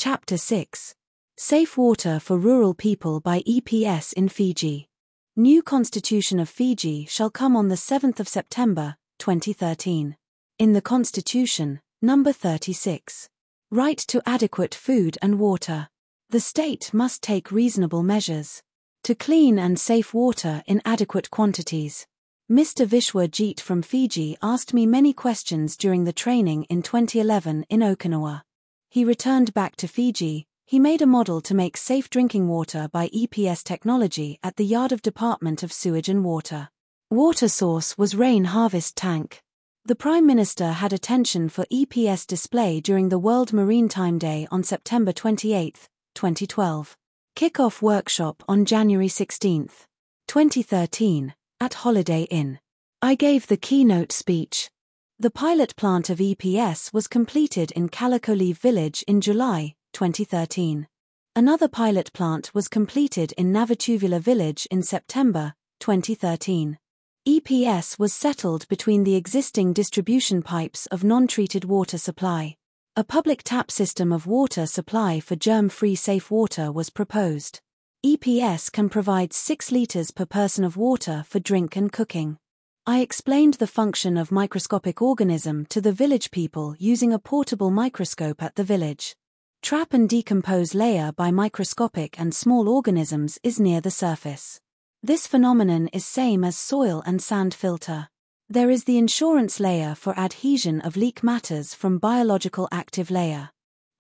Chapter 6. Safe Water for Rural People by EPS in Fiji. New Constitution of Fiji shall come on the 7th of September, 2013. In the Constitution, number 36. Right to adequate food and water. The state must take reasonable measures to clean and safe water in adequate quantities. Mr. Vishwajit from Fiji asked me many questions during the training in 2011 in Okinawa. He returned back to Fiji. He made a model to make safe drinking water by EPS technology at the Yard of Department of Sewage and Water. Water source was rain harvest tank. The Prime Minister had attention for EPS display during the World Maritime Day on September 28, 2012. Kick-off workshop on January 16, 2013, at Holiday Inn. I gave the keynote speech. The pilot plant of EPS was completed in Kalikolive village in July 2013. Another pilot plant was completed in Navatuvula village in September 2013. EPS was settled between the existing distribution pipes of non-treated water supply. A public tap system of water supply for germ-free safe water was proposed. EPS can provide 6 liters per person of water for drink and cooking. I explained the function of microscopic organism to the village people using a portable microscope at the village. Trap and decompose layer by microscopic and small organisms is near the surface. This phenomenon is same as soil and sand filter. There is the insurance layer for adhesion of leak matters from biological active layer.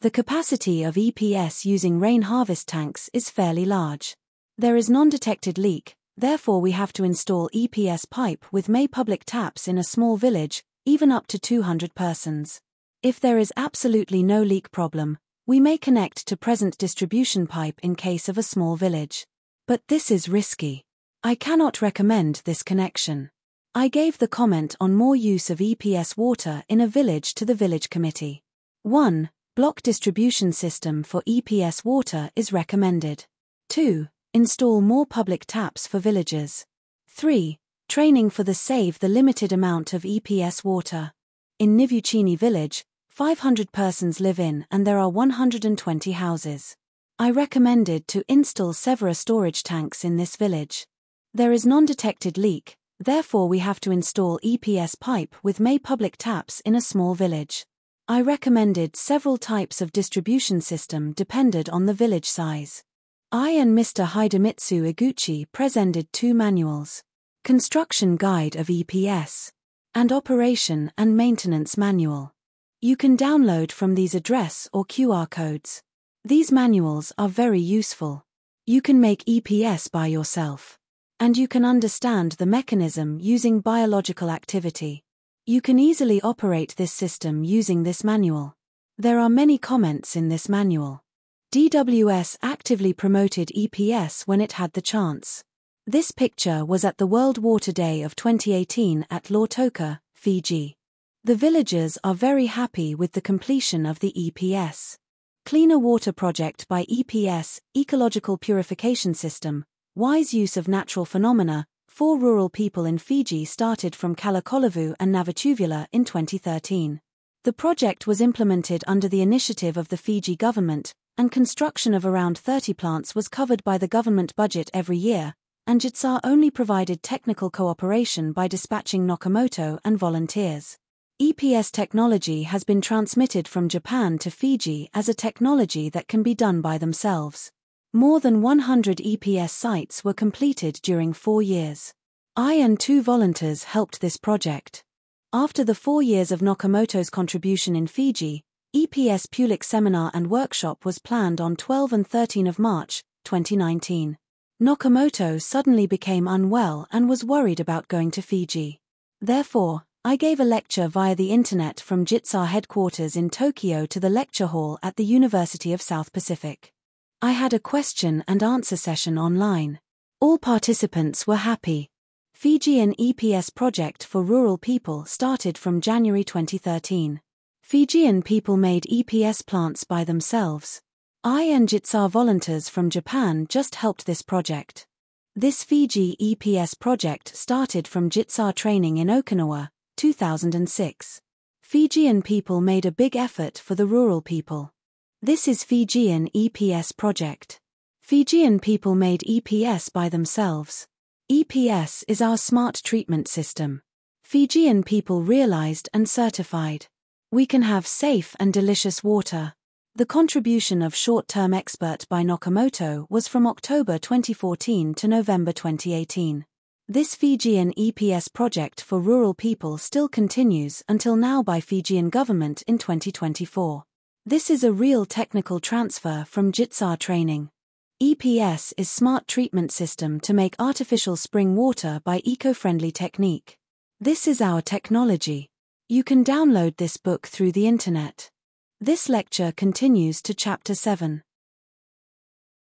The capacity of EPS using rain harvest tanks is fairly large. There is non-detected leak. Therefore we have to install EPS pipe with May public taps in a small village, even up to 200 persons. If there is absolutely no leak problem, we may connect to present distribution pipe in case of a small village. But this is risky. I cannot recommend this connection. I gave the comment on more use of EPS water in a village to the village committee. 1. Block distribution system for EPS water is recommended. 2. Install more public taps for villages. 3. Training for the save the limited amount of EPS water. In Nivuchini village, 500 persons live in and there are 120 houses. I recommended to install several storage tanks in this village. There is non-detected leak, therefore we have to install EPS pipe with May public taps in a small village. I recommended several types of distribution system depended on the village size. I and Mr. Hidemitsu Iguchi presented 2 manuals. Construction Guide of EPS and Operation and Maintenance Manual. You can download from these address or QR codes. These manuals are very useful. You can make EPS by yourself. And you can understand the mechanism using biological activity. You can easily operate this system using this manual. There are many comments in this manual. DWS actively promoted EPS when it had the chance. This picture was at the World Water Day of 2018 at Lautoka, Fiji. The villagers are very happy with the completion of the EPS Cleaner Water Project by EPS, Ecological Purification System, Wise Use of Natural Phenomena, for rural people in Fiji started from Kalikolive and Navatuvula in 2013. The project was implemented under the initiative of the Fiji government, and construction of around 30 plants was covered by the government budget every year, and JITSA only provided technical cooperation by dispatching Nakamoto and volunteers. EPS technology has been transmitted from Japan to Fiji as a technology that can be done by themselves. More than 100 EPS sites were completed during 4 years. I and 2 volunteers helped this project. After the 4 years of Nakamoto's contribution in Fiji, EPS Pulik seminar and workshop was planned on 12 and 13 of March, 2019. Nakamoto suddenly became unwell and was worried about going to Fiji. Therefore, I gave a lecture via the internet from JITSA headquarters in Tokyo to the lecture hall at the University of South Pacific. I had a question and answer session online. All participants were happy. Fijian EPS project for rural people started from January 2013. Fijian people made EPS plants by themselves. I and JITSA volunteers from Japan just helped this project. This Fiji EPS project started from JITSA training in Okinawa, 2006. Fijian people made a big effort for the rural people. This is Fijian EPS project. Fijian people made EPS by themselves. EPS is our smart treatment system. Fijian people realized and certified. We can have safe and delicious water. The contribution of short-term expert by Nakamoto was from October 2014 to November 2018. This Fijian EPS project for rural people still continues until now by Fijian government in 2024. This is a real technical transfer from JITSAR training. EPS is smart treatment system to make artificial spring water by eco-friendly technique. This is our technology. You can download this book through the internet. This lecture continues to Chapter 7.